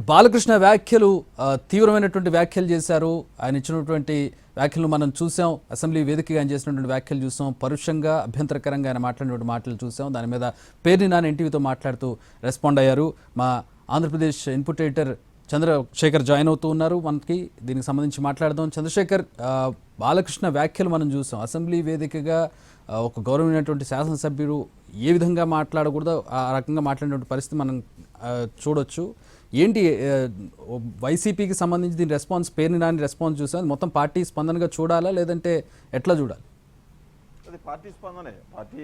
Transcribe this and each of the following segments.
బాలకృష్ణ వ్యాఖ్యలు తీవ్రమైనటువంటి వ్యాఖ్యలు చేశారు. ఆయన ఇచ్చినటువంటి వ్యాఖ్యలు మనం చూసాం. అసెంబ్లీ వేదికగా ఆయన చేసినటువంటి వ్యాఖ్యలు చూసాం. పరుషంగా అభ్యంతరకరంగా ఆయన మాట్లాడినటువంటి మాటలు చూసాం. దాని మీద పేర్ని నాని ఎన్టీవీతో మాట్లాడుతూ రెస్పాండ్ అయ్యారు. మా Andhra Pradesh input editor Chandrashekar join అవుతూ ఉన్నారు. మనకి దీనికి సంబంధించి మాట్లాడదాం. చంద్రశేఖర్, బాలకృష్ణ వ్యాఖ్యలు మనం చూసాం. అసెంబ్లీ వేదికగా ఒక గౌరవమైనటువంటి శాసనసభ్యుడు ఏ విధంగా మాట్లాడకూడదో ఆ రకంగా మాట్లాడినటువంటి పరిస్థితి మనం చూడొచ్చు. ఏంటి వైసీపీకి సంబంధించి దీని రెస్పాన్స్, పేరుని నాని రెస్పాన్స్ చూసాం. మొత్తం పార్టీ స్పందనగా చూడాలా లేదంటే ఎట్లా చూడాలి? అది పార్టీ స్పందనే. పార్టీ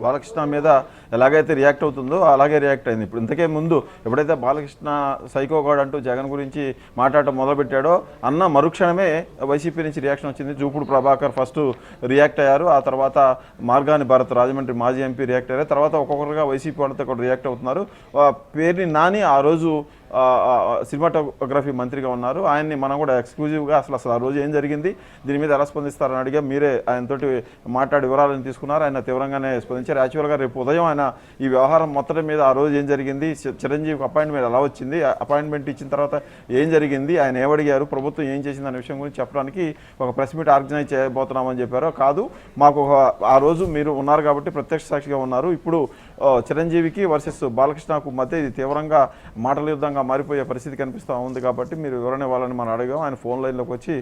బాలకృష్ణ మీద ఎలాగైతే రియాక్ట్ అవుతుందో అలాగే రియాక్ట్ అయింది. ఇప్పుడు ఇంతకే ముందు ఎప్పుడైతే బాలకృష్ణ సైకోగాడ్ అంటూ జగన్ గురించి మాట్లాడటం మొదలుపెట్టాడో అన్న మరుక్షణమే వైసీపీ నుంచి రియాక్షన్ వచ్చింది. జూపుడు ప్రభాకర్ ఫస్ట్ రియాక్ట్ అయ్యారు. ఆ తర్వాత మార్గాని భరత్ రాజమండ్రి మాజీ ఎంపీ రియాక్ట్ అయ్యారు. తర్వాత ఒక్కొక్కరుగా వైసీపీ వాళ్ళతో కూడా రియాక్ట్ అవుతున్నారు. పేరుని నాని ఆ రోజు సినిమాటోగ్రఫీ మంత్రిగా ఉన్నారు. ఆయన్ని మనం కూడా ఎక్స్క్లూజివ్గా అసలు ఆ రోజు ఏం జరిగింది, దీని మీద ఎలా స్పందిస్తారని అడిగా. మీరే ఆయనతోటి మాట్లాడి వివరాలను తీసుకున్నారు. ఆయన తీవ్రంగానే స్పందించారు. యాక్చువల్గా రేపు ఉదయం ఆయన ఈ వ్యవహారం మొత్తం మీద ఆ రోజు ఏం జరిగింది, చిరంజీవికి అపాయింట్మెంట్ ఎలా వచ్చింది, అపాయింట్మెంట్ ఇచ్చిన తర్వాత ఏం జరిగింది, ఆయన ఏమడిగారు, ప్రభుత్వం ఏం చేసింది అనే విషయం గురించి చెప్పడానికి ఒక ప్రెస్ మీట్ ఆర్గనైజ్ చేయబోతున్నామని చెప్పారు. కాదు, మాకు ఆ రోజు మీరు ఉన్నారు కాబట్టి ప్రత్యక్ష సాక్షిగా ఉన్నారు. ఇప్పుడు చిరంజీవికి వర్సెస్ బాలకృష్ణకు మధ్య ఇది తీవ్రంగా మాటల యుద్ధంగా మారిపోయే పరిస్థితి కనిపిస్తూ ఉంది కాబట్టి మీరు వివరణ ఇవ్వాలని మనం అడిగాం. ఆయన ఫోన్ లైన్లోకి వచ్చి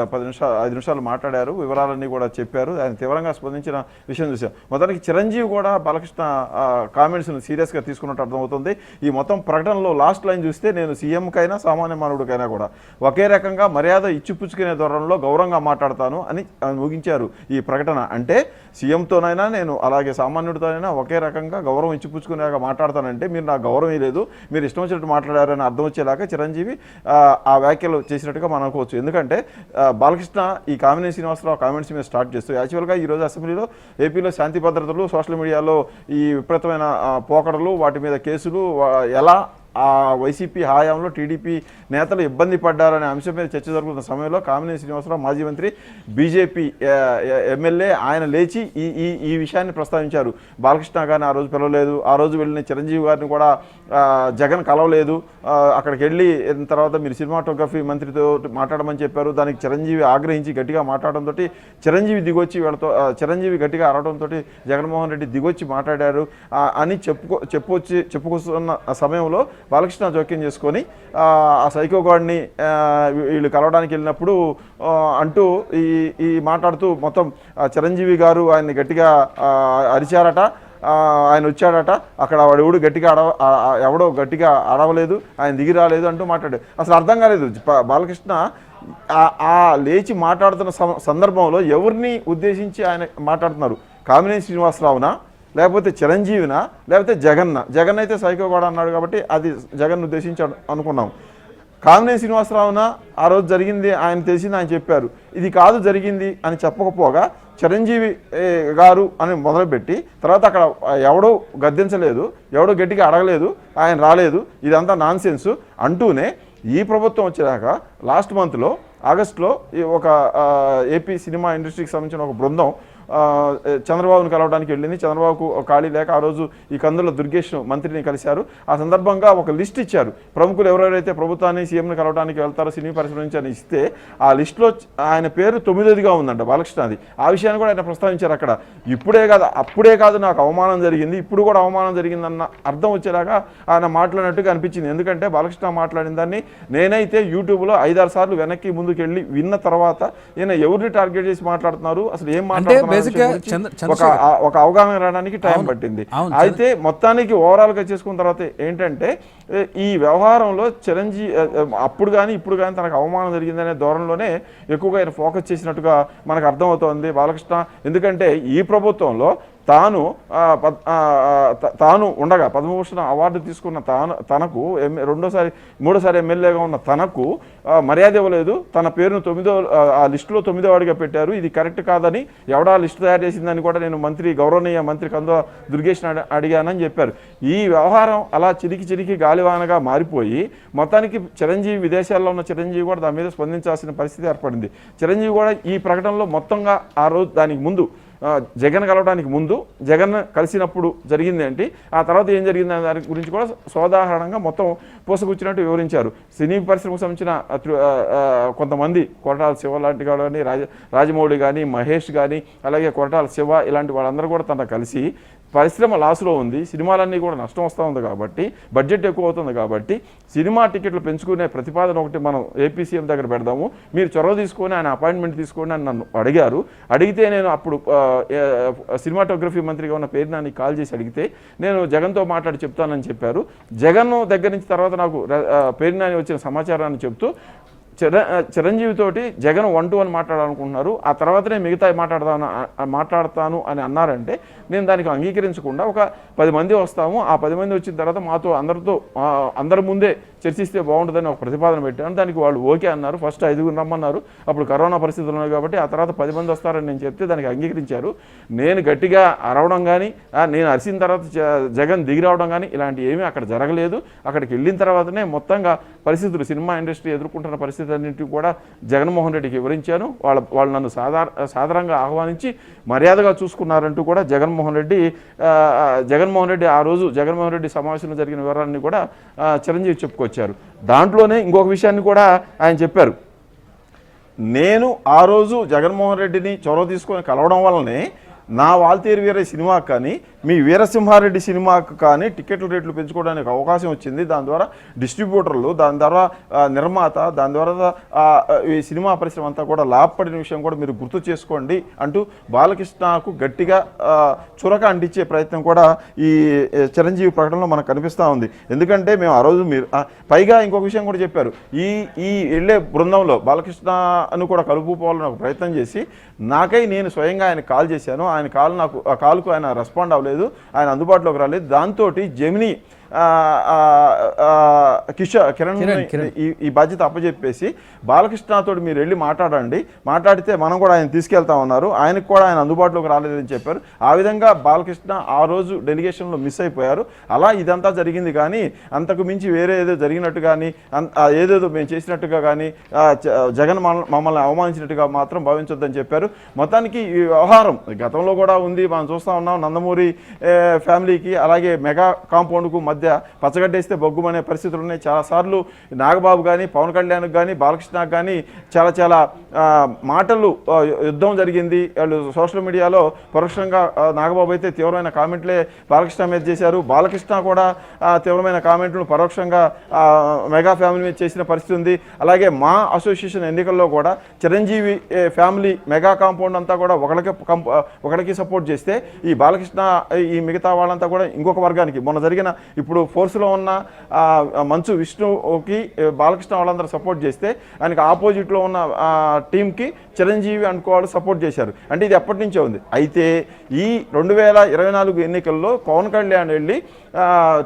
5 నిమిషాలు మాట్లాడారు. వివరాలన్నీ కూడా చెప్పారు. ఆయన తీవ్రంగా స్పందించిన విషయం చూసాం. మొత్తానికి చిరంజీవి కూడా బాలకృష్ణ కామెంట్స్ను సీరియస్గా తీసుకున్నట్టు అర్థమవుతుంది. ఈ మొత్తం ప్రకటనలో లాస్ట్ లైన్ చూస్తే, నేను సీఎంకైనా సామాన్య మానవుడికైనా కూడా ఒకే రకంగా మర్యాద ఇచ్చిపుచ్చుకునే ధోరణిలో గౌరవంగా మాట్లాడతాను అని ముగించారు ఈ ప్రకటన. అంటే సీఎంతోనైనా నేను అలాగే సామాన్యుడితోనైనా ఒకే రకంగా గౌరవం ఇచ్చిపుచ్చుకునేలాగా మాట్లాడతానంటే మీరు నాకు గౌరవం లేదు, మీరు ఇష్టం వచ్చినట్టు మాట్లాడారని అర్థం వచ్చేలాగా చిరంజీవి ఆ వ్యాఖ్యలు చేసినట్టుగా మనం అనుకోవచ్చు. ఎందుకంటే బాలకృష్ణ ఈ కామినేని శ్రీనివాసరావు కామెంట్స్ మీద స్టార్ట్ చేస్తూ యాక్చువల్గా ఈరోజు అసెంబ్లీలో ఏపీలో శాంతి భద్రతలు, సోషల్ మీడియాలో ఈ విపరీతమైన పోకడలు, వాటి మీద కేసులు ఎలా ఆ వైసీపీ హయాంలో టీడీపీ నేతలు ఇబ్బంది పడ్డారనే అంశం మీద చర్చ జరుగుతున్న సమయంలో కామినేని శ్రీనివాసరావు మాజీ మంత్రి, బీజేపీ ఎమ్మెల్యే, ఆయన లేచి ఈ విషయాన్ని ప్రస్తావించారు. బాలకృష్ణ గారిని ఆ రోజు పిలవలేదు, ఆ రోజు వెళ్ళిన చిరంజీవి గారిని కూడా జగన్ కలవలేదు. అక్కడికి వెళ్ళి తర్వాత మీరు సినిమాటోగ్రఫీ మంత్రితో మాట్లాడమని చెప్పారు. దానికి చిరంజీవి ఆగ్రహించి గట్టిగా మాట్లాడడంతో చిరంజీవి దిగొచ్చి వీళ్ళతో చిరంజీవి గట్టిగా అరవడంతో జగన్మోహన్ రెడ్డి దిగొచ్చి మాట్లాడారు అని చెప్పుకొస్తున్న సమయంలో బాలకృష్ణ జోక్యం చేసుకొని ఆ సైకోగాడ్ని వీళ్ళు కలవడానికి వెళ్ళినప్పుడు అంటూ ఈ మాట్లాడుతూ మొత్తం చిరంజీవి గారు ఆయన్ని గట్టిగా అరిచారట. ఆయన వచ్చాడట, అక్కడ వాడు ఎవడో గట్టిగా అడవలేదు, ఆయన దిగి రాలేదు అంటూ మాట్లాడాడు. అసలు అర్థం కాలేదు. బాలకృష్ణ లేచి మాట్లాడుతున్న సందర్భంలో ఎవరిని ఉద్దేశించి ఆయన మాట్లాడుతున్నారు? కామినేని శ్రీనివాసరావునా, లేకపోతే చిరంజీవినా, లేకపోతే జగన్ అయితే సైకోగాడ్ అన్నాడు కాబట్టి అది జగన్ ఉద్దేశించి అనుకున్నాం. కామినేని శ్రీనివాసరావున ఆ రోజు జరిగింది ఆయన తెలిసింది ఆయన చెప్పారు. ఇది కాదు జరిగింది అని చెప్పకపోగా చిరంజీవి గారు అని మొదలుపెట్టి తర్వాత అక్కడ ఎవడో గద్దించలేదు, ఎవడో గట్టిగా అడగలేదు, ఆయన రాలేదు, ఇదంతా నాన్ సెన్స్ అంటూనే ఈ ప్రభుత్వం వచ్చేదాకా లాస్ట్ మంత్లో ఆగస్టులో ఒక ఏపీ సినిమా ఇండస్ట్రీకి సంబంధించిన ఒక బృందం చంద్రబాబును కలవడానికి వెళ్ళింది. చంద్రబాబుకు ఖాళీ లేక ఆ రోజు ఈ కందుల దుర్గేష్ మంత్రిని కలిశారు. ఆ సందర్భంగా ఒక లిస్ట్ ఇచ్చారు. ప్రముఖులు ఎవరెవరైతే ప్రభుత్వాన్ని, సీఎంని కలవడానికి వెళ్తారో సినీ పరిశ్రమ నుంచి అని ఇస్తే ఆ లిస్టులో ఆయన పేరు 9గా ఉందంట, బాలకృష్ణది. ఆ విషయాన్ని కూడా ఆయన ప్రస్తావించారు అక్కడ. అప్పుడే కాదు నాకు అవమానం జరిగింది, ఇప్పుడు కూడా అవమానం జరిగిందన్న అర్థం వచ్చేలాగా ఆయన మాట్లాడినట్టుగా అనిపించింది. ఎందుకంటే బాలకృష్ణ మాట్లాడిన దాన్ని నేనైతే యూట్యూబ్లో 5-6 సార్లు వెనక్కి ముందుకు వెళ్ళి విన్న తర్వాత ఈయన ఎవరిని టార్గెట్ చేసి మాట్లాడుతున్నారు, అసలు ఏం మాట్లాడుతున్నారు ఒక అవగాహన రావడానికి టైం పట్టింది. అయితే మొత్తానికి ఓవరాల్ గా చేసుకున్న తర్వాత ఏంటంటే ఈ వ్యవహారంలో చిరంజీవి అప్పుడు కానీ ఇప్పుడు కానీ తనకు అవమానం జరిగిందనే ధోరణిలోనే ఎక్కువగా ఆయన ఫోకస్ చేసినట్టుగా మనకు అర్థమవుతోంది బాలకృష్ణ. ఎందుకంటే ఈ ప్రభుత్వంలో తాను ఉండగా పద్మభూషణ అవార్డు తీసుకున్న తనకు మూడోసారి ఎమ్మెల్యేగా ఉన్న తనకు మర్యాద ఇవ్వలేదు. తన పేరును ఆ లిస్టులో 9వ పెట్టారు. ఇది కరెక్ట్ కాదని, ఎవడా లిస్టు తయారు చేసిందని కూడా నేను గౌరవనీయ మంత్రి కందుల దుర్గేష్ అడిగానని చెప్పారు. ఈ వ్యవహారం అలా చిరికి గాలివానగా మారిపోయి మొత్తానికి చిరంజీవి, విదేశాల్లో ఉన్న చిరంజీవి కూడా దాని మీద స్పందించాల్సిన పరిస్థితి ఏర్పడింది. చిరంజీవి కూడా ఈ ప్రకటనలో మొత్తంగా ఆ రోజు దానికి ముందు జగన్ కలవడానికి ముందు, జగన్ కలిసినప్పుడు జరిగింది ఏంటి, ఆ తర్వాత ఏం జరిగింది అనే దాని గురించి కూడా సోదాహరణంగా మొత్తం పూసగుచ్చినట్టు వివరించారు. సినీ పరిశ్రమకు సంబంధించిన కొంతమంది కొరటాల శివ లాంటి కానీ రాజమౌళి కానీ మహేష్ కానీ అలాగే కొరటాల శివ ఇలాంటి వాళ్ళందరూ కూడా తన కలిసి పరిశ్రమ లాస్లో ఉంది, సినిమాలన్నీ కూడా నష్టం వస్తూ ఉంది కాబట్టి, బడ్జెట్ ఎక్కువ అవుతుంది కాబట్టి సినిమా టికెట్లు పెంచుకునే ప్రతిపాదన ఒకటి మనం ఏపీ సీఎం దగ్గర పెడదాము, మీరు చొరవ తీసుకొని ఆయన అపాయింట్మెంట్ తీసుకోండి అని నన్ను అడిగారు. అడిగితే నేను అప్పుడు సినిమాటోగ్రఫీ మంత్రిగా ఉన్న పేరునాని కాల్ చేసి అడిగితే నేను జగన్తో మాట్లాడి చెప్తానని చెప్పారు. జగన్ దగ్గర నుంచి తర్వాత నాకు పేరునాని వచ్చిన సమాచారాన్ని చెప్తూ చిరంజీవితోటి జగన్ 1-to-1 మాట్లాడాలనుకుంటున్నారు, ఆ తర్వాతనే మిగతా మాట్లాడతాను అని అన్నారంటే నేను దానికి అంగీకరించకుండా ఒక 10 మంది వస్తాము, ఆ 10 మంది వచ్చిన తర్వాత మాతో అందరి ముందే చర్చిస్తే బాగుంటుందని ఒక ప్రతిపాదన పెట్టాను. దానికి వాళ్ళు ఓకే అన్నారు. ఫస్ట్ 5 రమ్మన్నారు, అప్పుడు కరోనా పరిస్థితులు ఉన్నాయి కాబట్టి ఆ తర్వాత 10 మంది వస్తారని నేను చెప్తే దానికి అంగీకరించారు. నేను గట్టిగా అరవడం కానీ నేను అరిసిన తర్వాత జగన్ దిగి రావడం కానీ ఇలాంటి ఏమీ అక్కడ జరగలేదు. అక్కడికి వెళ్ళిన తర్వాతనే మొత్తంగా పరిస్థితులు సినిమా ఇండస్ట్రీ ఎదుర్కొంటున్న పరిస్థితులన్నింటినీ కూడా జగన్మోహన్ రెడ్డికి వివరించాను. వాళ్ళు నన్ను సాధారణంగా ఆహ్వానించి మర్యాదగా చూసుకున్నారంటూ కూడా జగన్మోహన్ రెడ్డి ఆ రోజు జగన్మోహన్ రెడ్డి సమావేశంలో జరిగిన వివరాన్ని కూడా చిరంజీవి చెప్పుకొచ్చారు. దాంట్లోనే ఇంకొక విషయాన్ని కూడా ఆయన చెప్పారు. నేను ఆ రోజు జగన్మోహన్ రెడ్డిని చొరవ తీసుకొని కలవడం వల్లనే నా వాల్తేరు వీర సినిమాకు కానీ మీ వీరసింహారెడ్డి సినిమాకు కానీ టికెట్ల రేట్లు పెంచుకోవడానికి అవకాశం వచ్చింది. దాని ద్వారా డిస్ట్రిబ్యూటర్లు, దాని ద్వారా నిర్మాత, దాని ద్వారా ఈ సినిమా పరిశ్రమ అంతా కూడా లాభపడిన విషయం కూడా మీరు గుర్తు చేసుకోండి అంటూ బాలకృష్ణకు గట్టిగా చురక అంటించే ప్రయత్నం కూడా ఈ చిరంజీవి ప్రకటనలో మనకు కనిపిస్తూ ఉంది. ఎందుకంటే మేము ఆ రోజు మీరు పైగా ఇంకొక విషయం కూడా చెప్పారు. ఈ వెళ్ళే బృందంలో బాలకృష్ణను కూడా కలుపుకోవాలని ఒక ప్రయత్నం చేసి నాకై నేను స్వయంగా ఆయన కాల్ చేశాను. ఆయన కాల్కు ఆయన రెస్పాండ్ అవ్వలేదు, ఆయన అందుబాటులోకి రాలేదు. దాంతో జెమిని కిరణ్ ఈ బాధ్యత అప్పచెప్పేసి బాలకృష్ణతో మీరు వెళ్ళి మాట్లాడితే మనం కూడా ఆయన తీసుకెళ్తామన్నారు. ఆయనకు కూడా ఆయన అందుబాటులోకి రాలేదని చెప్పారు. ఆ విధంగా బాలకృష్ణ ఆ రోజు డెలిగేషన్లో మిస్ అయిపోయారు. అలా ఇదంతా జరిగింది. కానీ అంతకు మించి వేరే ఏదో జరిగినట్టు కానీ ఏదేదో మేము చేసినట్టుగా కానీ జగన్ మమ్మల్ని అవమానించినట్టుగా మాత్రం భావించొద్దని చెప్పారు. మొత్తానికి ఈ వ్యవహారం గతంలో కూడా ఉంది, మనం చూస్తూ ఉన్నాం. నందమూరి ఫ్యామిలీకి అలాగే మెగా కాంపౌండ్కు మధ్య పచ్చగడ్డేస్తే బొగ్గుమనే పరిస్థితులు ఉన్నాయి. చాలాసార్లు నాగబాబు కానీ పవన్ కళ్యాణ్కి కానీ బాలకృష్ణకు కానీ చాలా మాటలు యుద్ధం జరిగింది. వాళ్ళు సోషల్ మీడియాలో పరోక్షంగా నాగబాబు అయితే తీవ్రమైన కామెంట్లే బాలకృష్ణ మీద చేశారు. బాలకృష్ణ కూడా తీవ్రమైన కామెంట్లను పరోక్షంగా మెగా ఫ్యామిలీ మీద చేసిన పరిస్థితి ఉంది. అలాగే మా అసోసియేషన్ ఎన్నికల్లో కూడా చిరంజీవి ఫ్యామిలీ మెగా కాంపౌండ్ అంతా కూడా ఒకరికి సపోర్ట్ చేస్తే ఈ బాలకృష్ణ ఈ మిగతా వాళ్ళంతా కూడా ఇంకొక వర్గానికి మొన్న జరిగిన ఇప్పుడు ఫోర్స్లో ఉన్న మంచు విష్ణుకి బాలకృష్ణ వాళ్ళందరూ సపోర్ట్ చేస్తే ఆయనకి ఆపోజిట్లో ఉన్న టీంకి చిరంజీవి అనుకోవాలి సపోర్ట్ చేశారు. అంటే ఇది ఎప్పటి నుంచో ఉంది. అయితే ఈ 2024 ఎన్నికల్లో పవన్ కళ్యాణ్ వెళ్ళి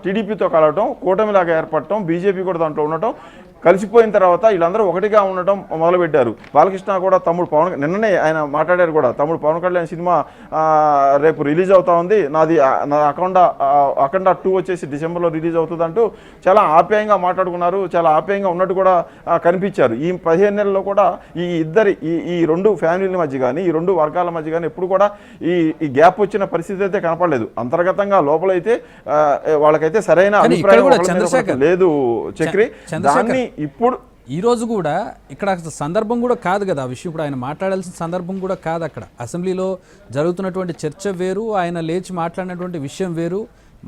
టీడీపీతో కలవటం, కూటమిలాగా ఏర్పడటం, బీజేపీ కూడా దాంట్లో ఉండటం, కలిసిపోయిన తర్వాత వీళ్ళందరూ ఒకటిగా ఉండటం మొదలుపెట్టారు. బాలకృష్ణ కూడా నిన్ననే ఆయన మాట్లాడారు కూడా, తమ్ముడు పవన్ కళ్యాణ్ సినిమా రేపు రిలీజ్ అవుతా ఉంది, నా అఖండ 2 వచ్చేసి డిసెంబర్లో రిలీజ్ అవుతుంది అంటూ చాలా ఆప్యాయంగా మాట్లాడుకున్నారు. చాలా ఆప్యాయంగా ఉన్నట్టు కూడా కనిపించారు. ఈ 15 నెలల్లో కూడా ఈ రెండు ఫ్యామిలీల మధ్య కానీ ఈ రెండు వర్గాల మధ్య కానీ ఎప్పుడు కూడా ఈ గ్యాప్ వచ్చిన పరిస్థితి అయితే కనపడలేదు. అంతర్గతంగా లోపలైతే వాళ్ళకైతే సరైన అభిప్రాయం లేదు చక్రి. దాన్ని ఇప్పుడు ఈ రోజు కూడా ఇక్కడ సందర్భం కూడా కాదు కదా, ఆ విషయం ఇప్పుడు ఆయన మాట్లాడాల్సిన సందర్భం కూడా కాదు. అక్కడ అసెంబ్లీలో జరుగుతున్నటువంటి చర్చ వేరు, ఆయన లేచి మాట్లాడినటువంటి విషయం వేరు.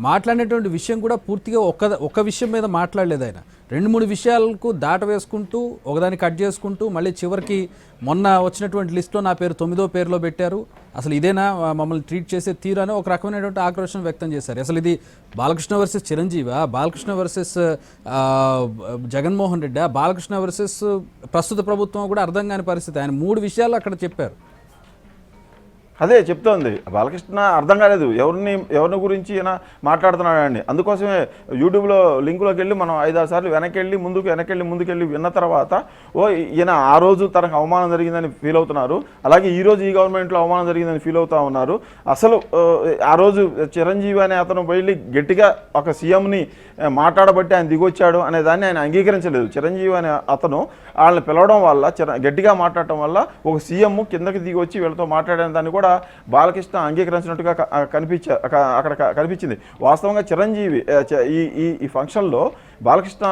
మాట్లాడినటువంటి విషయం కూడా పూర్తిగా ఒక విషయం మీద మాట్లాడలేదు. ఆయన 2-3 విషయాలకు దాట వేసుకుంటూ ఒకదాన్ని కట్ చేసుకుంటూ మళ్ళీ చివరికి మొన్న వచ్చినటువంటి లిస్టులో నా పేరు 9వ పేరులో పెట్టారు. అసలు ఇదేనా మమ్మల్ని ట్రీట్ చేసే తీరు అని ఒక రకమైనటువంటి ఆక్రోశం వ్యక్తం చేశారు. అసలు ఇది Balakrishna versus Chiranjeevi, Balakrishna versus Jaganmohan Reddy, Balakrishna versus ప్రస్తుత ప్రభుత్వం కూడా అర్థం కాని పరిస్థితి. ఆయన 3 విషయాలు అక్కడ చెప్పారు. అదే చెప్తోంది బాలకృష్ణ, అర్థం కాలేదు ఎవరిని గురించి ఈయన మాట్లాడుతున్నాడండి. అందుకోసమే యూట్యూబ్లో లింకులోకి వెళ్ళి మనం 5-6 సార్లు వెనకెళ్ళి ముందుకెళ్ళి విన్న తర్వాత ఈయన ఆ రోజు తనకు అవమానం జరిగిందని ఫీల్ అవుతున్నారు, అలాగే ఈరోజు ఈ గవర్నమెంట్లో అవమానం జరిగిందని ఫీల్ అవుతూ ఉన్నారు. అసలు ఆ రోజు చిరంజీవి అనే అతను వెళ్ళి గట్టిగా ఒక సీఎంని మాట్లాడబట్టి ఆయన దిగొచ్చాడు అనే దాన్ని ఆయన అంగీకరించలేదు. చిరంజీవి అనే అతను వాళ్ళని పిలవడం వల్ల గట్టిగా మాట్లాడటం వల్ల ఒక సీఎం కిందకి దిగి వచ్చి వీళ్ళతో మాట్లాడిన దాన్ని కూడా బాలకృష్ణ అంగీకరించినట్టుగా అక్కడ కనిపించింది. వాస్తవంగా చిరంజీవి ఈ ఫంక్షన్లో బాలకృష్ణ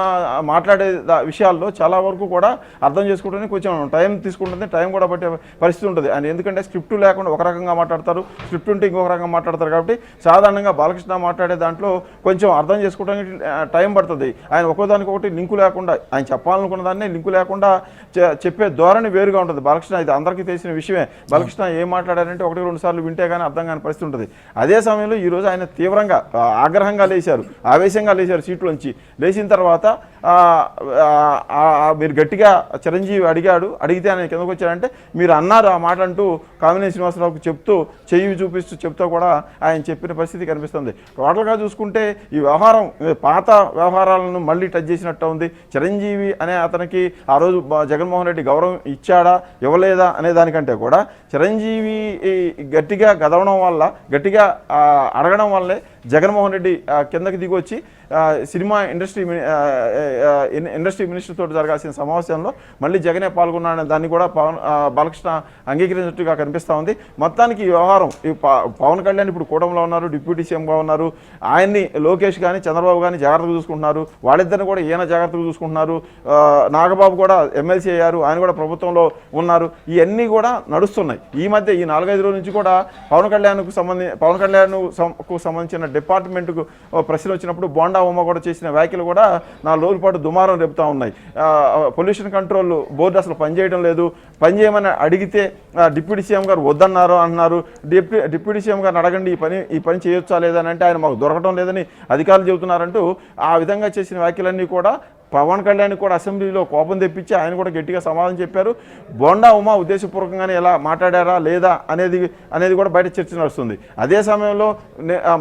మాట్లాడే విషయాల్లో చాలా వరకు కూడా అర్థం చేసుకోవడానికి కొంచెం టైం తీసుకుంటుంది, టైం కూడా పట్టే పరిస్థితి ఉంటుంది. ఆయన ఎందుకంటే స్క్రిప్ట్ లేకుండా ఒక రకంగా మాట్లాడతారు, స్క్రిప్ట్ ఉంటే ఇంకొక రకంగా మాట్లాడతారు. కాబట్టి సాధారణంగా బాలకృష్ణ మాట్లాడే దాంట్లో కొంచెం అర్థం చేసుకోవడానికి టైం పడుతుంది. ఆయన ఒక్కోదానికొకటి లింకు లేకుండా, ఆయన చెప్పాలనుకున్న దాన్ని లింకు లేకుండా చెప్పే ధోరణి వేరుగా ఉంటుంది. బాలకృష్ణ ఇది అందరికీ తెలిసిన విషయమే. బాలకృష్ణ ఏం మాట్లాడారంటే 1-2 సార్లు వింటే కానీ అర్థం కాని పరిస్థితి ఉంటుంది. అదే సమయంలో ఈరోజు ఆయన తీవ్రంగా ఆగ్రహంగా లేచారు, ఆవేశంగా లేచారు సీట్లోంచి. లేచిన తర్వాత మీరు గట్టిగా చిరంజీవి అడిగితే ఆయన కిందకు వచ్చారంటే మీరు అన్నారు ఆ మాట అంటూ కామినేని శ్రీనివాసరావుకు చెప్తూ చెయ్యి చూపిస్తూ చెప్తూ కూడా ఆయన చెప్పిన పరిస్థితి కనిపిస్తుంది. టోటల్గా చూసుకుంటే ఈ వ్యవహారం పాత వ్యవహారాలను మళ్ళీ టచ్ చేసినట్టు ఉంది. చిరంజీవి అనే అతనికి ఆ రోజు జగన్మోహన్ రెడ్డి గౌరవం ఇచ్చాడా ఇవ్వలేదా అనే దానికంటే కూడా చిరంజీవి గట్టిగా గదవడం వల్ల, గట్టిగా అడగడం వల్లే జగన్మోహన్ రెడ్డి కిందకి దిగి వచ్చి సినిమా ఇండస్ట్రీ మినిస్టర్ తోటి జరగాల్సిన సమావేశంలో మళ్ళీ జగనే పాల్గొన్నాడని దాన్ని కూడా బాలకృష్ణ అంగీకరించినట్టుగా కనిపిస్తూ ఉంది. మొత్తానికి ఈ వ్యవహారం పవన్ కళ్యాణ్ ఇప్పుడు కూటమిలో ఉన్నారు, డిప్యూటీ సీఎంగా ఉన్నారు. ఆయన్ని లోకేష్ కానీ చంద్రబాబు కానీ జాగ్రత్తగా చూసుకుంటున్నారు. వాళ్ళిద్దరిని కూడా ఈయన జాగ్రత్తగా చూసుకుంటున్నారు. నాగబాబు కూడా ఎమ్మెల్సీ అయ్యారు, ఆయన కూడా ప్రభుత్వంలో ఉన్నారు. ఇవన్నీ కూడా నడుస్తున్నాయి. ఈ మధ్య ఈ 4-5 రోజుల నుంచి కూడా పవన్ కళ్యాణ్కు సంబంధించిన డిపార్ట్మెంట్కు ప్రశ్న వచ్చినప్పుడు బోండా ఉమ్మ కూడా చేసిన వ్యాఖ్యలు కూడా 4 రోజుల పాటు దుమారం రేపుతా ఉన్నాయి. పొల్యూషన్ కంట్రోల్ బోర్డు అసలు పనిచేయడం లేదు, పనిచేయమని అడిగితే డిప్యూటీ సీఎం గారు వద్దన్నారు అంటున్నారు. డిప్యూటీ సీఎం గారిని అడగండి ఈ పని చేయొచ్చా లేదని అంటే ఆయన మాకు దొరకడం లేదని అధికారులు చెబుతున్నారంటూ ఆ విధంగా చేసిన వ్యాఖ్యలన్నీ కూడా పవన్ కళ్యాణ్ కూడా అసెంబ్లీలో కోపం తెప్పించి ఆయన కూడా గట్టిగా సమాధానం చెప్పారు. బోండా ఉమా ఉద్దేశపూర్వకంగానే ఎలా మాట్లాడారా లేదా అనేది కూడా బయట చర్చ నడుస్తుంది. అదే సమయంలో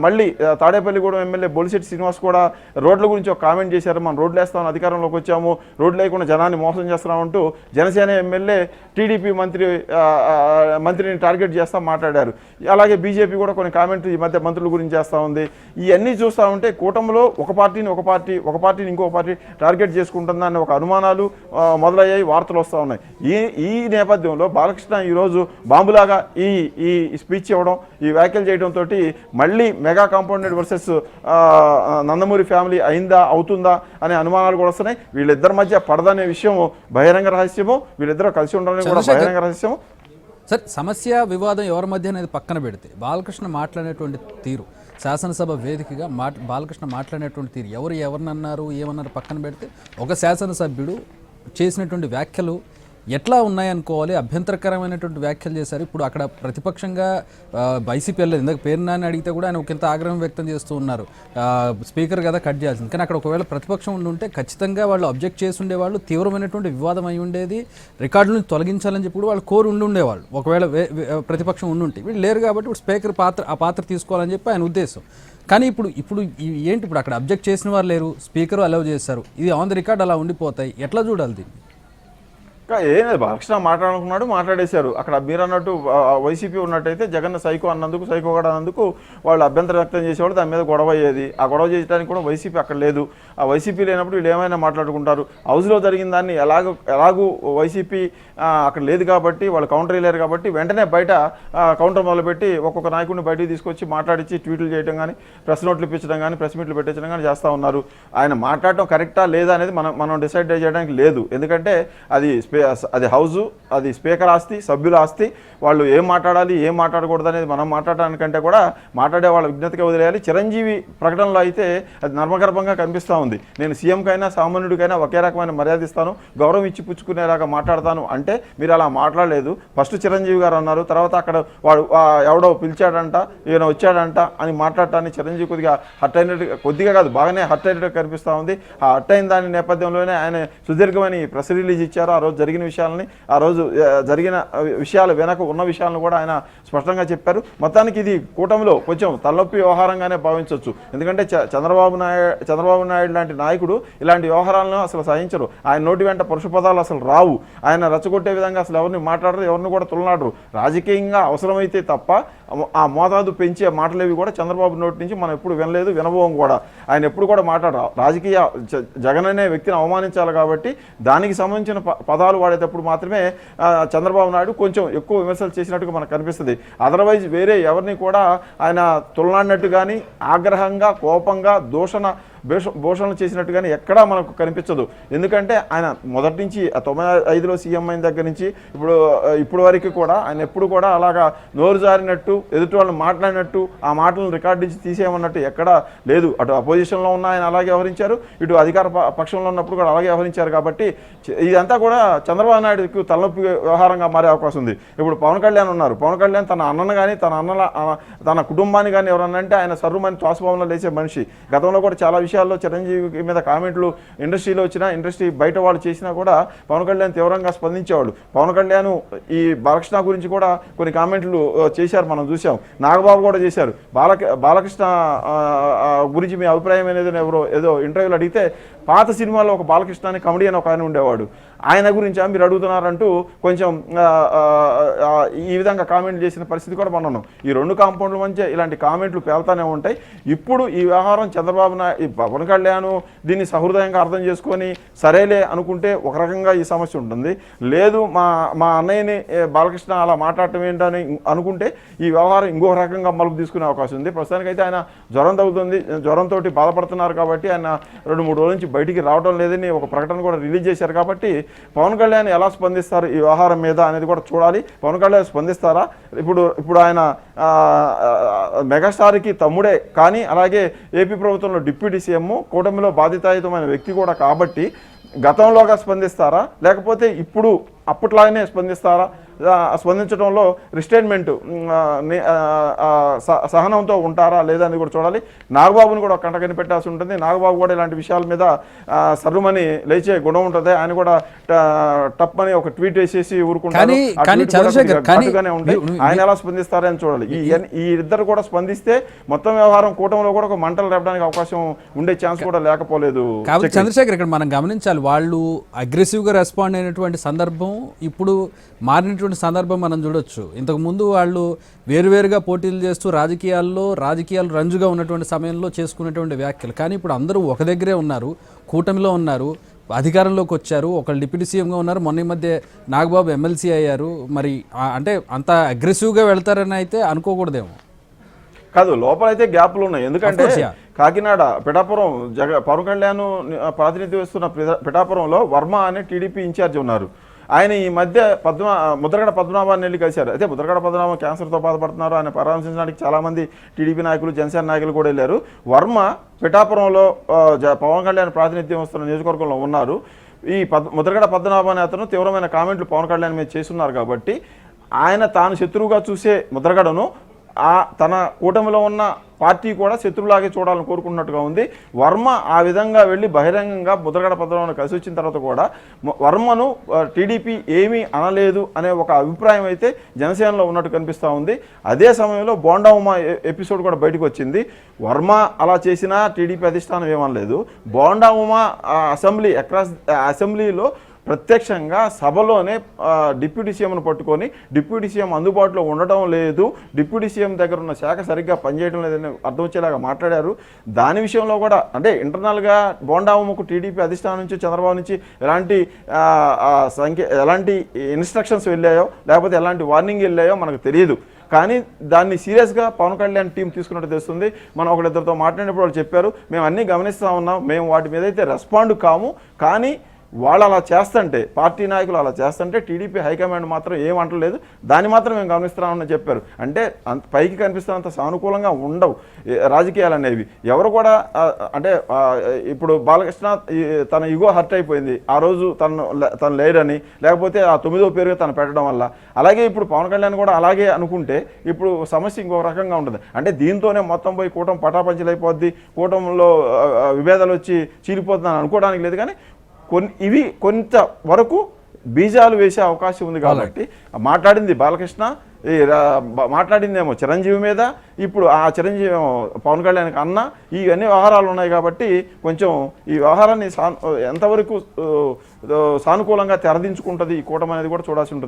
మళ్ళీ తాడేపల్లిగూడెం ఎమ్మెల్యే బొలిశెట్టి శ్రీనివాస్ కూడా రోడ్ల గురించి ఒక కామెంట్ చేశారు. మనం రోడ్లు వేస్తామని అధికారంలోకి వచ్చాము, రోడ్లు లేకుండా జనాన్ని మోసం చేస్తున్నామంటూ జనసేన ఎమ్మెల్యే టీడీపీ మంత్రిని టార్గెట్ చేస్తా మాట్లాడారు. అలాగే బీజేపీ కూడా కొన్ని కామెంట్లు ఈ మధ్య మంత్రుల గురించి చేస్తూ ఉంది. ఇవన్నీ చూస్తూ ఉంటే కూటమిలో ఒక పార్టీని ఇంకో పార్టీ టార్గెట్ చేసుకుంటుందని ఒక అనుమానాలు మొదలయ్యాయి, వార్తలు వస్తూ ఉన్నాయి. ఈ నేపథ్యంలో బాలకృష్ణ ఈరోజు బాంబులాగా ఈ స్పీచ్ ఇవ్వడం, ఈ వ్యాఖ్యలు చేయడంతో మళ్ళీ mega compounded versus Nandamuri family అవుతుందా అనే అనుమానాలు కూడా వస్తున్నాయి. వీళ్ళిద్దరి మధ్య పడదనే విషయం బహిరంగ రహస్యము, వీళ్ళిద్దరూ కలిసి ఉండాలని కూడా బహిరంగ రహస్యము. సార్, సమస్య వివాదం ఎవరి మధ్య అనేది పక్కన పెడితే బాలకృష్ణ మాట్లాడేటువంటి తీరు, శాసనసభ వేదికగా బాలకృష్ణ మాట్లాడినటువంటి తీరు, ఎవరినన్నారు ఏమన్నారు పక్కన పెడితే ఒక శాసనసభ్యుడు చేసినటువంటి వ్యాఖ్యలు ఎట్లా ఉన్నాయనుకోవాలి? అభ్యంతరకరమైనటువంటి వ్యాఖ్యలు చేశారు. ఇప్పుడు అక్కడ ప్రతిపక్షంగా వైసీపీ వెళ్ళలేదు. ఇందాక పేరునాన్ని అడిగితే కూడా ఆయన ఒకంత ఆగ్రహం వ్యక్తం చేస్తూ ఉన్నారు. స్పీకర్ కదా కట్ చేయాల్సింది. కానీ అక్కడ ఒకవేళ ప్రతిపక్షం ఉండుంటే ఖచ్చితంగా వాళ్ళు అబ్జెక్ట్ చేసి ఉండేవాళ్ళు, తీవ్రమైనటువంటి వివాదం అయి ఉండేది, రికార్డులను తొలగించాలని చెప్పి కూడా వాళ్ళు కోరి ఉండేవాళ్ళు ఒకవేళ ప్రతిపక్షం ఉండుంటే. వీళ్ళు లేరు కాబట్టి ఇప్పుడు స్పీకర్ ఆ పాత్ర తీసుకోవాలని చెప్పి ఆయన ఉద్దేశం. కానీ ఇప్పుడు ఏంటి, ఇప్పుడు అక్కడ అబ్జెక్ట్ చేసిన వారు లేరు, స్పీకర్ అలౌ చేశారు, ఇది ఆన్ ది రికార్డ్ అలా ఉండిపోతాయి. ఎట్లా చూడాలి దీన్ని? ఏం లేదు, బాలకృష్ణ మాట్లాడుకున్నాడు, మాట్లాడేశారు. అక్కడ మీరు అన్నట్టు వైసీపీ ఉన్నట్టయితే జగన్ సైకో అన్నందుకు వాళ్ళు అభ్యంతరం వ్యక్తం చేసేవాళ్ళు, దాని మీద గొడవ అయ్యేది. ఆ గొడవ చేయడానికి కూడా వైసీపీ అక్కడ లేదు. ఆ వైసీపీ లేనప్పుడు వీళ్ళు ఏమైనా మాట్లాడుకుంటారు. హౌస్లో జరిగిన దాన్ని ఎలాగూ వైసీపీ అక్కడ లేదు కాబట్టి, వాళ్ళు కౌంటర్ వేయలేరు కాబట్టి వెంటనే బయట కౌంటర్ మొదలుపెట్టి ఒక్కొక్క నాయకుడిని బయటికి తీసుకొచ్చి మాట్లాడించి ట్వీట్లు చేయడం కానీ, ప్రెస్ నోట్లు ఇప్పించడం కానీ, ప్రెస్ మీట్లు పెట్టించడం కానీ చేస్తూ ఉన్నారు. ఆయన మాట్లాడటం కరెక్టా లేదా అనేది మనం డిసైడ్ చేయడానికి లేదు. ఎందుకంటే అది హౌజు, అది స్పీకర్ ఆస్తి, సభ్యుల ఆస్తి. వాళ్ళు ఏం మాట్లాడాలి ఏం మాట్లాడకూడదు అనేది మనం మాట్లాడడానికంటే కూడా మాట్లాడే వాళ్ళ విజ్ఞతగా వదిలేయాలి. చిరంజీవి ప్రకటనలో అయితే అది నర్మగర్భంగా కనిపిస్తూ ఉంది. నేను సీఎంకైనా సామాన్యుడికైనా ఒకే రకమైన మర్యాద ఇస్తాను, గౌరవం ఇచ్చి పుచ్చుకునేలాగా మాట్లాడతాను అంటే మీరు అలా మాట్లాడలేదు. ఫస్ట్ చిరంజీవి గారు అన్నారు, తర్వాత అక్కడ వాడు ఎవడో పిలిచాడంట, ఈయన వచ్చాడంట అని మాట్లాడటాన్ని చిరంజీవి కొద్దిగా కాదు బాగానే హర్ట్ అయినట్టు కనిపిస్తూ ఉంది. ఆ హర్ట్ అయిన దాని నేపథ్యంలోనే ఆయన సుదీర్ఘమైన ప్రెస్ రిలీజ్ ఇచ్చారు. ఆ రోజు జరిగిన విషయాలని, ఆ రోజు జరిగిన విషయాలు వెనక ఉన్న విషయాలను కూడా ఆయన స్పష్టంగా చెప్పారు. మొత్తానికి ఇది కూటమిలో కొంచెం తలనొప్పి వ్యవహారంగానే భావించవచ్చు. ఎందుకంటే చంద్రబాబు నాయుడు లాంటి నాయకుడు ఇలాంటి వ్యవహారాలను అసలు సహించరు. ఆయన నోటి వెంట పురుష పదాలు అసలు రావు. ఆయన రెచ్చగొట్టే విధంగా అసలు ఎవరిని మాట్లాడరు, ఎవరిని కూడా తులనాడరు. రాజకీయంగా అవసరమైతే తప్ప ఆ మోతాదు పెంచే మాటలేవి కూడా చంద్రబాబు నోటి నుంచి మనం ఎప్పుడు వినలేదు, వినబోం కూడా. ఆయన ఎప్పుడు కూడా మాట్లాడరు. రాజకీయ జగన్ అనే వ్యక్తిని అవమానించాలి కాబట్టి దానికి సంబంధించిన పదాలు వాడేటప్పుడు మాత్రమే చంద్రబాబు నాయుడు కొంచెం ఎక్కువ విమర్శలు చేసినట్టుగా మనకు కనిపిస్తుంది. అదర్వైజ్ వేరే ఎవరిని కూడా ఆయన తులనాడినట్టు కానీ ఆగ్రహంగా, కోపంగా, దూషణ భూషణలు చేసినట్టుగానే ఎక్కడా మనకు కనిపించదు. ఎందుకంటే ఆయన మొదటి నుంచి 95లో సీఎం అయిన దగ్గర నుంచి ఇప్పుడు వరకు కూడా ఆయన ఎప్పుడు కూడా అలాగా నోరు జారినట్టు ఎదుటి వాళ్ళు మాట్లాడినట్టు ఆ మాటలను రికార్డించి తీసేయమన్నట్టు ఎక్కడా లేదు. అటు అపోజిషన్లో ఉన్న ఆయన అలాగే వ్యవహరించారు, ఇటు అధికార పక్షంలో ఉన్నప్పుడు కూడా అలాగే వ్యవహరించారు. కాబట్టి ఇదంతా కూడా చంద్రబాబు నాయుడుకు తలనొప్పి వ్యవహారంగా మారే అవకాశం ఉంది. ఇప్పుడు పవన్ కళ్యాణ్ ఉన్నారు. పవన్ కళ్యాణ్ తన అన్నను కానీ తన కుటుంబాన్ని కానీ ఎవరన్నా అంటే ఆయన సర్రుమని శ్వాసభావంలో లేచే మనిషి. గతంలో కూడా చాలా విషయాల్లో చిరంజీవి మీద కామెంట్లు ఇండస్ట్రీలో వచ్చినా, ఇండస్ట్రీ బయట వాళ్ళు చేసినా కూడా పవన్ కళ్యాణ్ తీవ్రంగా స్పందించేవాడు. పవన్ కళ్యాణ్ ఈ బాలకృష్ణ గురించి కూడా కొన్ని కామెంట్లు చేశారు, మనం చూసాం. నాగబాబు కూడా చేశారు. బాలకృష్ణ గురించి మీ అభిప్రాయం అనేది ఏదో ఇంటర్వ్యూలో అడిగితే పాత సినిమాలో ఒక బాలకృష్ణ అని కమెడియన్ ఒక ఆయన ఉండేవాడు, ఆయన గురించి మీరు అడుగుతున్నారంటూ కొంచెం ఈ విధంగా కామెంట్లు చేసిన పరిస్థితి కూడా మనం ఉన్నాం. ఈ రెండు కాంపౌండ్ల మధ్య ఇలాంటి కామెంట్లు పేలుతానే ఉంటాయి. ఇప్పుడు ఈ వ్యవహారం చంద్రబాబు పవన్ కళ్యాణ్ దీన్ని సహృదయంగా అర్థం చేసుకొని సరేలే అనుకుంటే ఒక రకంగా ఈ సమస్య ఉంటుంది. లేదు మా అన్నయ్యని బాలకృష్ణ అలా మాట్లాడటం ఏంటని అనుకుంటే ఈ వ్యవహారం ఇంకో రకంగా మలుపు తీసుకునే అవకాశం ఉంది. ప్రస్తుతానికైతే ఆయన జ్వరం తగ్గుతుంది, జ్వరంతో బాధపడుతున్నారు కాబట్టి ఆయన 2-3 రోజుల నుంచి బయటికి రావడం లేదని ఒక ప్రకటన కూడా రిలీజ్ చేశారు. కాబట్టి పవన్ కళ్యాణ్ ఎలా స్పందిస్తారు ఈ వ్యవహారం మీద అనేది కూడా చూడాలి. పవన్ కళ్యాణ్ స్పందిస్తారా? ఇప్పుడు ఆయన మెగాస్టార్కి తమ్ముడే, కానీ అలాగే ఏపీ ప్రభుత్వంలో డిప్యూటీ సీఎం, కూటమిలో బాధ్యతాయుతమైన వ్యక్తి కూడా కాబట్టి గతంలోగా స్పందిస్తారా, లేకపోతే ఇప్పుడు అప్పట్లాగానే స్పందిస్తారా? స్పందించడంలో రిస్టైన్మెంట్ సహనంతో ఉంటారా లేదా అని కూడా చూడాలి. నాగబాబుని కూడా కంట కనిపెట్టాల్సి ఉంటుంది. నాగబాబు కూడా ఇలాంటి విషయాల మీద సర్రుమని లేచే గుణం ఉంటుంది. ఆయన కూడా టప్పని ఒక ట్వీట్ వేసేసి ఊరుకుంటారు. ఆయన ఎలా స్పందిస్తారని చూడాలి. ఈ ఇద్దరు కూడా స్పందిస్తే మొత్తం వ్యవహారం కూటమిలో కూడా ఒక మంటలు రేపడానికి అవకాశం ఉండే ఛాన్స్ కూడా లేకపోలేదు. కాబట్టి చంద్రశేఖర్, ఇక్కడ మనం గమనించాలి, వాళ్ళు అగ్రెసివ్గా రెస్పాండ్ అయినటువంటి సందర్భం ఇప్పుడు మారినటువంటి సందర్భం మనం చూడొచ్చు. ఇంతకుముందు వాళ్ళు వేరువేరుగా పోటీలు చేస్తూ రాజకీయాలు రంజుగా ఉన్నటువంటి సమయంలో చేసుకునేటువంటి వ్యాఖ్యలు, కానీ ఇప్పుడు అందరూ ఒక దగ్గరే ఉన్నారు, కూటమిలో ఉన్నారు, అధికారంలోకి వచ్చారు, ఒకళ్ళు డిప్యూటీ సీఎంగా ఉన్నారు, మొన్న ఈ మధ్య నాగబాబు ఎమ్మెల్సీ అయ్యారు. మరి అంటే అంత అగ్రెసివ్గా వెళ్తారని అయితే అనుకోకూడదేమో. కాదు, లోపలైతే గ్యాప్లు ఉన్నాయి. ఎందుకంటే కాకినాడ పిఠాపురం పవన్ కళ్యాణ్ ప్రాతినిధ్యం వస్తున్న పిఠాపురంలో వర్మ అనే టీడీపీ ఇన్ఛార్జ్ ఉన్నారు. ఆయన ఈ మధ్య ముద్రగడ పద్మనాభాన్ని వెళ్ళి కలిశారు. అయితే ముద్రగడ పద్మనాభం క్యాన్సర్తో బాధపడుతున్నారు, ఆయన పరామర్శించడానికి చాలామంది టీడీపీ నాయకులు, జనసేన నాయకులు కూడా వెళ్ళారు. వర్మ పిఠాపురంలో పవన్ కళ్యాణ్ ప్రాతినిధ్యం వస్తున్న నియోజకవర్గంలో ఉన్నారు. ఈ ముద్రగడ పద్మనాభం అనే అతను తీవ్రమైన కామెంట్లు పవన్ కళ్యాణ్ మీద చేస్తున్నారు. కాబట్టి ఆయన తాను శత్రువుగా చూసే ముద్రగడను తన కూటమిలో ఉన్న పార్టీ కూడా శత్రువులాగే చూడాలని కోరుకున్నట్టుగా ఉంది. వర్మ ఆ విధంగా వెళ్ళి బహిరంగంగా ముద్రగడ పద్మనాభం కలిసి వచ్చిన తర్వాత కూడా వర్మను టీడీపీ ఏమీ అనలేదు అనే ఒక అభిప్రాయం అయితే జనసేనలో ఉన్నట్టు కనిపిస్తూ ఉంది. అదే సమయంలో బోండా ఉమా ఎపిసోడ్ కూడా బయటకు వచ్చింది. వర్మ అలా చేసినా టీడీపీ అధిష్టానం ఏమనలేదు. బోండా ఉమా అసెంబ్లీలో ప్రత్యక్షంగా సభలోనే డిప్యూటీ సీఎంను పట్టుకొని డిప్యూటీ సీఎం అందుబాటులో ఉండటం లేదు, డిప్యూటీ సీఎం దగ్గర ఉన్న శాఖ సరిగ్గా పనిచేయడం లేదని అర్థం వచ్చేలాగా మాట్లాడారు. దాని విషయంలో కూడా అంటే ఇంటర్నల్గా బోండావుమకు టీడీపీ అధిష్టానం నుంచి చంద్రబాబు నుంచి ఎలాంటి ఇన్స్ట్రక్షన్స్ వెళ్ళాయో లేకపోతే ఎలాంటి వార్నింగ్ వెళ్ళాయో మనకు తెలియదు. కానీ దాన్ని సీరియస్గా పవన్ కళ్యాణ్ టీం తీసుకున్నట్టు తెలుస్తుంది. మనం ఒకరిద్దరితో మాట్లాడినప్పుడు వాళ్ళు చెప్పారు, మేము అన్నీ గమనిస్తూ ఉన్నాం, మేము వాటి మీద అయితే రెస్పాండ్ కాము, కానీ వాళ్ళు అలా చేస్తుంటే, పార్టీ నాయకులు అలా చేస్తుంటే టీడీపీ హైకమాండ్ మాత్రం ఏమంటలేదు, దాన్ని మాత్రం మేము గమనిస్తున్నామని చెప్పారు. అంటే పైకి కనిపిస్తున్నంత సానుకూలంగా ఉండవు రాజకీయాలు అనేవి. ఎవరు కూడా అంటే ఇప్పుడు బాలకృష్ణ తన ఇగో హర్ట్ అయిపోయింది ఆ రోజు, తను లేడని, లేకపోతే ఆ 9వ పేరుగా తను పెట్టడం వల్ల. అలాగే ఇప్పుడు పవన్ కళ్యాణ్ కూడా అలాగే అనుకుంటే ఇప్పుడు సమస్య ఇంకొక రకంగా ఉంటుంది. అంటే దీంతోనే మొత్తం పోయి కూటమి పటాపంచలైపోద్ది, కూటమిలో విభేదాలు వచ్చి చీలిపోతుందని అనుకోవడానికి లేదు. కానీ ఇవి కొంతవరకు బీజాలు వేసే అవకాశం ఉంది. కాబట్టి మాట్లాడింది బాలకృష్ణ, మాట్లాడిందేమో చిరంజీవి మీద, ఇప్పుడు ఆ చిరంజీవి పవన్ కళ్యాణ్కి అన్న, ఇవన్నీ వ్యవహారాలు ఉన్నాయి. కాబట్టి కొంచెం ఈ వ్యవహారాన్ని ఎంతవరకు సానుకూలంగా తెరదించుకుంటుంది ఈ కూటమి అనేది కూడా చూడాల్సి ఉంటుంది.